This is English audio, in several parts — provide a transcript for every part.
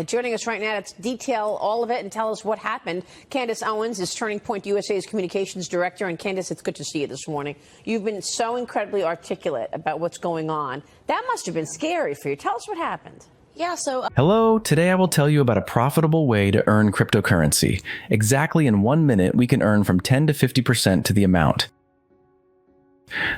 joining us right now to detail all of it and tell us what happened. Candace Owens is Turning Point USA's communications director. And Candace, it's good to see you this morning. You've been so incredibly articulate about what's going on. That must have been scary for you. Tell us what happened. Yeah, so... Hello, today I will tell you about a profitable way to earn cryptocurrency. Exactly in 1 minute, we can earn from 10 to 50% to the amount.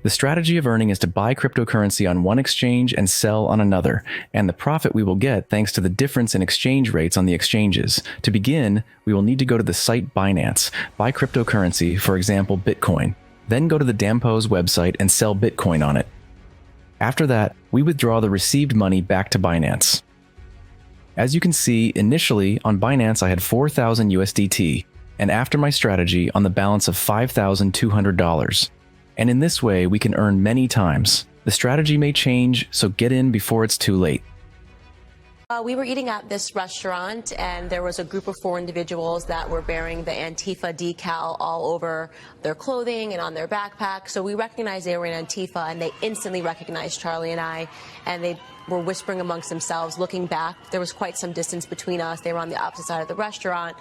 The strategy of earning is to buy cryptocurrency on one exchange and sell on another, and the profit we will get thanks to the difference in exchange rates on the exchanges. To begin, we will need to go to the site Binance, buy cryptocurrency, for example, Bitcoin. Then go to the Dampo's website and sell Bitcoin on it. After that, we withdraw the received money back to Binance. As you can see, initially on Binance I had 4,000 USDT, and after my strategy on the balance of $5,200. And in this way, we can earn many times. The strategy may change, so get in before it's too late. We were eating at this restaurant, and there was a group of 4 individuals that were bearing the Antifa decal all over their clothing and on their backpack. So we recognized they were in Antifa, and they instantly recognized Charlie and I, and they were whispering amongst themselves, looking back. There was quite some distance between us. They were on the opposite side of the restaurant.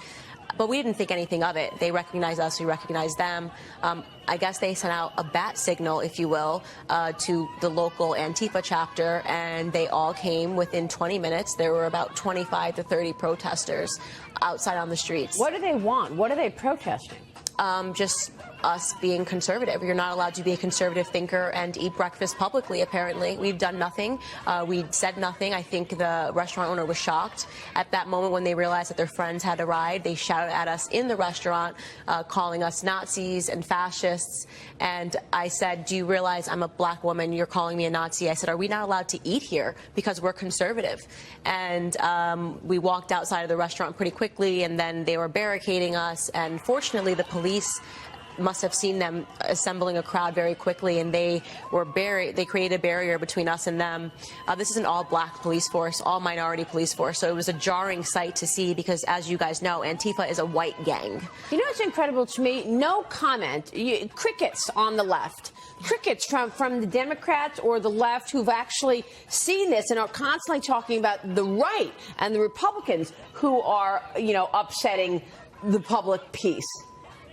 But we didn't think anything of it. They recognized us, we recognized them. I guess they sent out a bat signal, if you will, to the local Antifa chapter, and they all came within 20 minutes. There were about 25 to 30 protesters outside on the streets. What do they want? What are they protesting? Just us being conservative. You're not allowed to be a conservative thinker and eat breakfast publicly, apparently. We've done nothing. We said nothing. I think the restaurant owner was shocked. At that moment when they realized that their friends had arrived, they shouted at us in the restaurant, calling us Nazis and fascists. And I said, do you realize I'm a black woman? You're calling me a Nazi. I said, are we not allowed to eat here because we're conservative? And we walked outside of the restaurant pretty quickly, and then they were barricading us. And fortunately, the police must have seen them assembling a crowd very quickly, and they created a barrier between us and them. This is an all-black police force, all-minority police force, so it was a jarring sight to see because, as you guys know, Antifa is a white gang. You know what's incredible to me? No comment. Crickets on the left. Crickets from the Democrats or the left who've actually seen this and are constantly talking about the right and the Republicans who are, upsetting the public peace.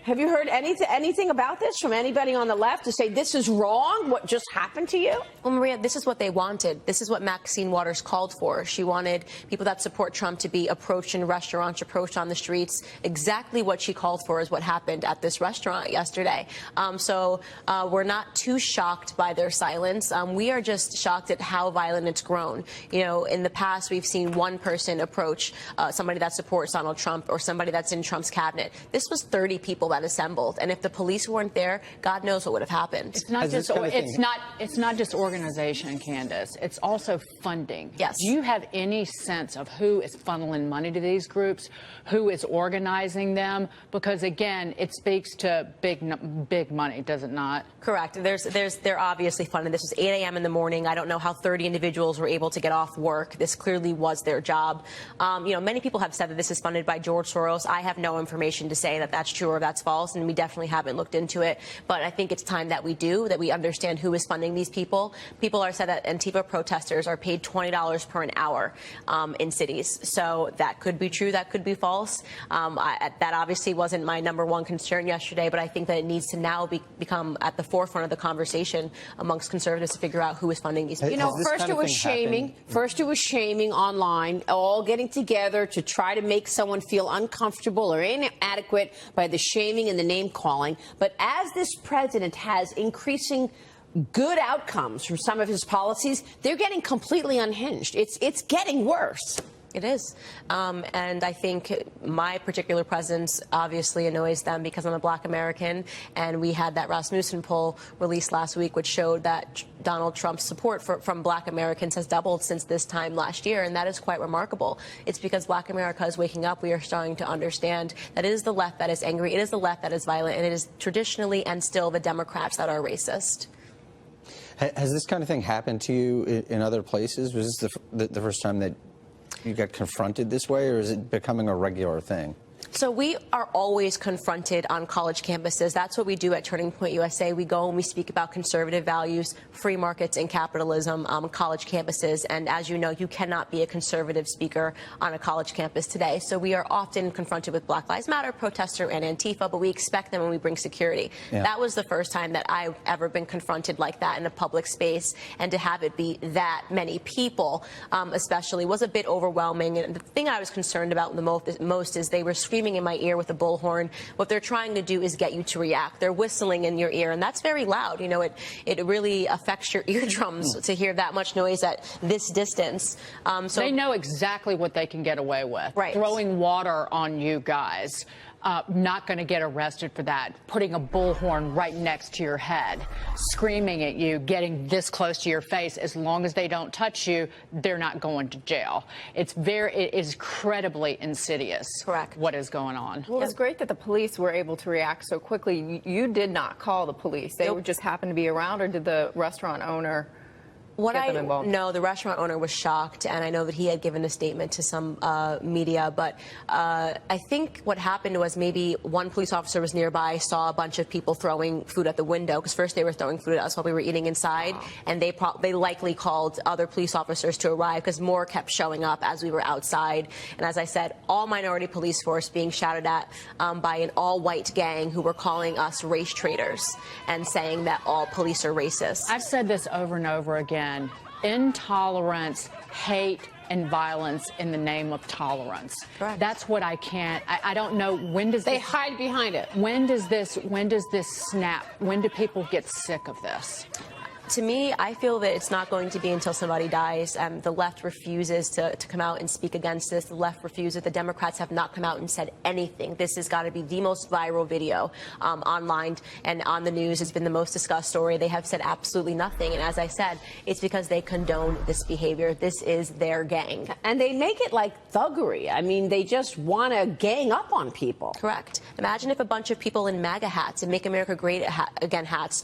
Have you heard anything about this from anybody on the left to say this is wrong, what just happened to you? Well, Maria, this is what they wanted. This is what Maxine Waters called for. She wanted people that support Trump to be approached in restaurants, approached on the streets. Exactly what she called for is what happened at this restaurant yesterday. So we're not too shocked by their silence. We are just shocked at how violent it's grown. In the past, we've seen one person approach somebody that supports Donald Trump or somebody that's in Trump's cabinet. This was 30 people that assembled, and if the police weren't there, God knows what would have happened. It's not just organization, Candace. It's also funding. Yes. Do you have any sense of who is funneling money to these groups, who is organizing them? Because again, it speaks to big money, does it not? Correct. They're obviously funded. This was 8 a.m. in the morning. I don't know how 30 individuals were able to get off work. This clearly was their job. Many people have said that this is funded by George Soros. I have no information to say that that's true or that's false, and we definitely haven't looked into it. But I think it's time that we understand who is funding these people. People are said that Antifa protesters are paid $20 per an hour in cities. So that could be true. That could be false. That obviously wasn't my #1 concern yesterday, but I think that it needs to now become at the forefront of the conversation amongst conservatives to figure out who is funding these people. First it was shaming online, all getting together to try to make someone feel uncomfortable or inadequate by the shaming and the name calling. But as this president has increasing good outcomes from some of his policies, they're getting completely unhinged. It's getting worse. It is. And I think my particular presence obviously annoys them because I'm a black American. And we had that Rasmussen poll released last week, which showed that Donald Trump's support from black Americans has doubled since this time last year. And that is quite remarkable. It's because black America is waking up. We are starting to understand that it is the left that is angry. It is the left that is violent. And it is traditionally and still the Democrats that are racist. Has this kind of thing happened to you in other places? Was this the first time that you got confronted this way, or is it becoming a regular thing? So we are always confronted on college campuses. That's what we do at Turning Point USA. We go and we speak about conservative values, free markets and capitalism on college campuses. And as you know, you cannot be a conservative speaker on a college campus today. So we are often confronted with Black Lives Matter protester and Antifa, but we expect them when we bring security. Yeah. That was the first time that I've ever been confronted like that in a public space, and to have it be that many people, especially, was a bit overwhelming. And the thing I was concerned about the most is they were screaming in my ear with a bullhorn. What they're trying to do is get you to react. They're whistling in your ear, and that's very loud. You know, it really affects your eardrums to hear that much noise at this distance. So they know exactly what they can get away with. Right. Throwing water on you guys. Not going to get arrested for that. Putting a bullhorn right next to your head, screaming at you, getting this close to your face. As long as they don't touch you, they're not going to jail. It is incredibly insidious. Correct. What is going on? Well, it's great that the police were able to react so quickly. You did not call the police. They Nope. just happened to be around, or did the restaurant owner get them involved? No, the restaurant owner was shocked, and I know that he had given a statement to some media, but I think what happened was maybe one police officer was nearby, saw a bunch of people throwing food at the window, because first they were throwing food at us while we were eating inside, and they likely called other police officers to arrive, because more kept showing up as we were outside. And as I said, all minority police force being shouted at by an all-white gang who were calling us race traitors and saying that all police are racist. I've said this over and over again. Intolerance, hate, and violence in the name of tolerance. Correct. That's what I can't. I don't know, when does They this, hide behind it. when does this snap? When do people get sick of this? To me, I feel that it's not going to be until somebody dies. The left refuses to come out and speak against this. The left refuses. The Democrats have not come out and said anything. This has got to be the most viral video online and on the news. It's been the most discussed story. They have said absolutely nothing. And as I said, it's because they condone this behavior. This is their gang. And they make it like thuggery. I mean, they just want to gang up on people. Correct. Imagine if a bunch of people in MAGA hats and Make America Great Again hats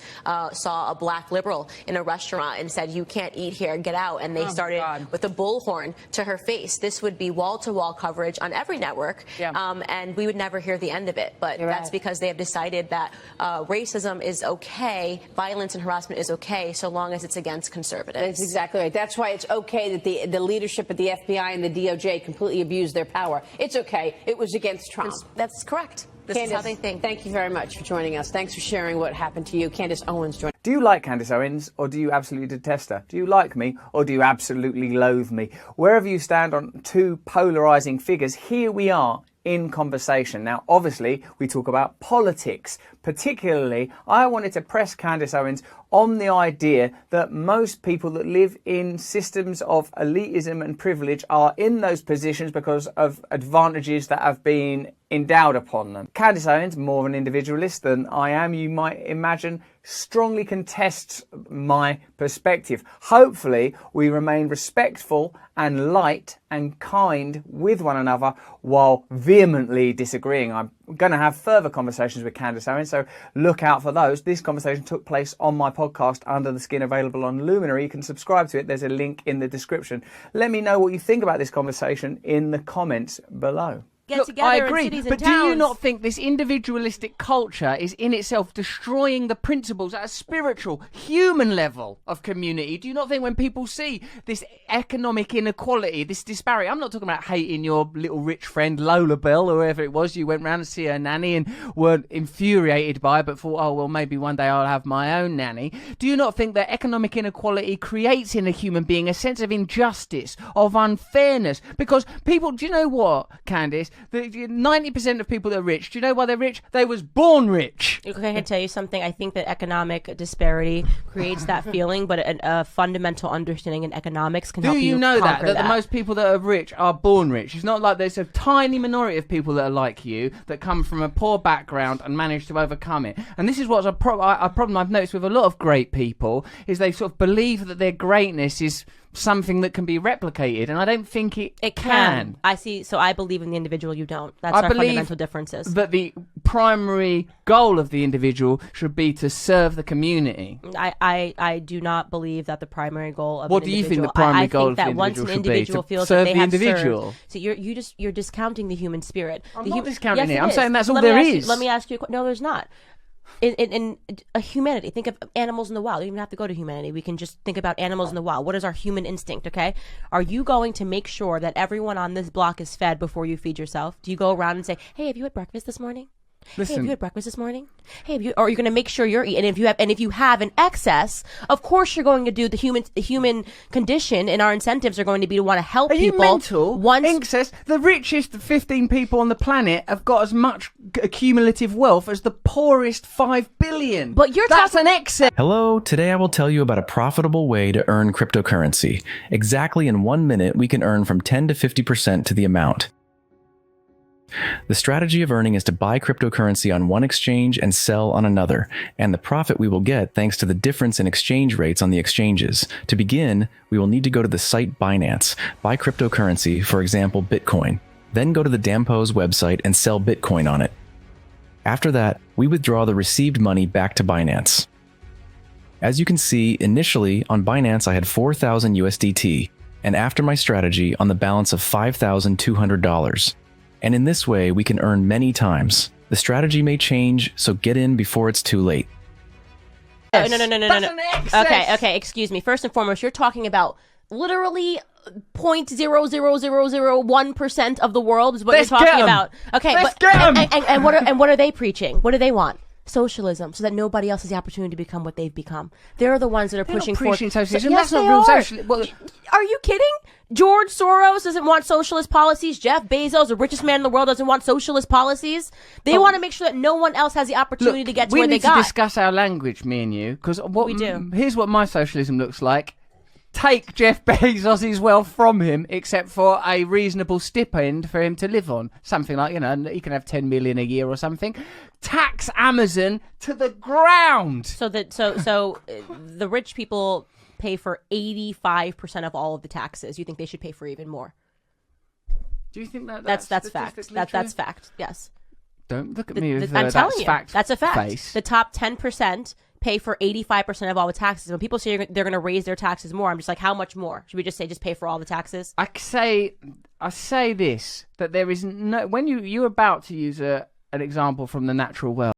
saw a black liberal in a restaurant and said, "You can't eat here, get out," and they started with a bullhorn to her face. This would be wall-to-wall coverage on every network, and we would never hear the end of it. But that's because they have decided that racism is okay, violence and harassment is okay, so long as it's against conservatives. That's exactly right. That's why it's okay that the leadership of the FBI and the DOJ completely abused their power. It's okay. It was against Trump. That's correct. This Candace, is how they think. Thank you very much for joining us. Thanks for sharing what happened to you. Candace Owens joined. Do you like Candace Owens, or do you absolutely detest her? Do you like me, or do you absolutely loathe me? Wherever you stand on two polarising figures, here we are in conversation. Now, obviously, we talk about politics. Particularly, I wanted to press Candace Owens on the idea that most people that live in systems of elitism and privilege are in those positions because of advantages that have been endowed upon them. Candace Owens, more of an individualist than I am, you might imagine, strongly contests my perspective. Hopefully, we remain respectful and light and kind with one another while vehemently disagreeing. I'm going to have further conversations with Candace Owens, so look out for those. This conversation took place on my podcast, Under the Skin, available on Luminary. You can subscribe to it. There's a link in the description. Let me know what you think about this conversation in the comments below. Look, I agree, but do you not think this individualistic culture is in itself destroying the principles at a spiritual, human level of community? Do you not think when people see this economic inequality, this disparity, I'm not talking about hating your little rich friend Lola Bell or whoever it was, you went round to see her nanny and were infuriated by it, but thought, oh, well, maybe one day I'll have my own nanny. Do you not think that economic inequality creates in a human being a sense of injustice, of unfairness? Because people, do you know what, Candace? 90% of people that are rich, do you know why they're rich? They was born rich. Okay, I can tell you something. I think that economic disparity creates that feeling, but a fundamental understanding in economics can help you. Do you know that that the most people that are rich are born rich? It's not like there's a tiny minority of people that are like you that come from a poor background and manage to overcome it. And this is what's a problem I've noticed with a lot of great people, is they sort of believe that their greatness is something that can be replicated, and I don't think it can. I see. So I believe in the individual. You don't. That's our fundamental differences. But the primary goal of the individual should be to serve the community. I do not believe that the primary goal of What an do you individual, think the primary I goal think of the that once an individual should be? individual To feels serve that they the have individual? served, so you're discounting the human spirit. I'm The not hu- discounting yes, it. I'm is. saying that's all Let me there ask you- is. Let me ask you. No, there's not. In humanity, think of animals in the wild. You don't even have to go to humanity. We can just think about animals in the wild. What is our human instinct, okay? Are you going to make sure that everyone on this block is fed before you feed yourself? Do you go around and say, hey, have you had breakfast this morning? Hey, have you had breakfast this morning? Hey, or are you going to make sure you're eating? And if you have an excess, of course you're going to do the human condition, and our incentives are going to be to want to help Are people. you mental? Once Excess. The richest 15 people on the planet have got as much accumulative wealth as the poorest 5 billion. But that's an excess. Hello, today I will tell you about a profitable way to earn cryptocurrency. Exactly in 1 minute, we can earn from 10 to 50% to the amount. The strategy of earning is to buy cryptocurrency on one exchange and sell on another, and the profit we will get thanks to the difference in exchange rates on the exchanges. To begin, we will need to go to the site Binance, buy cryptocurrency, for example, Bitcoin. Then go to the Dampo's website and sell Bitcoin on it. After that, we withdraw the received money back to Binance. As you can see, initially on Binance I had 4,000 USDT, and after my strategy on the balance of $5,200. And in this way, we can earn many times. The strategy may change, so get in before it's too late. No. That's an excess. Okay, excuse me. First and foremost, you're talking about literally 0.00001% of the world is what Let's you're talking get 'em. about. Okay, Let's but get 'em. and what are they preaching? What do they want? Socialism, so that nobody else has the opportunity to become what they've become. They're the ones that are They're pushing not preaching forward. socialism. Yes, That's not they real are. socialism. Well, Are you kidding? George Soros doesn't want socialist policies. Jeff Bezos, the richest man in the world, doesn't want socialist policies. They want to make sure that no one else has the opportunity to get to where they we need got. to discuss our language, me and you, because We do. Here's what my socialism looks like. Take Jeff Bezos' wealth from him, except for a reasonable stipend for him to live on. Something like, he can have 10 million a year or something. Tax Amazon to the ground. So the rich people pay for 85% of all of the taxes. You think they should pay for even more? Do you think That's fact. statistically That's true? fact. Yes. Don't look at me with I'm telling that's you, fact. that's a fact. Face. The top 10% pay for 85% of all the taxes. When people say they're going to raise their taxes more, I'm just like, how much more? Should we just say just pay for all the taxes? I say this, that there is no, when you're about to use an example from the natural world.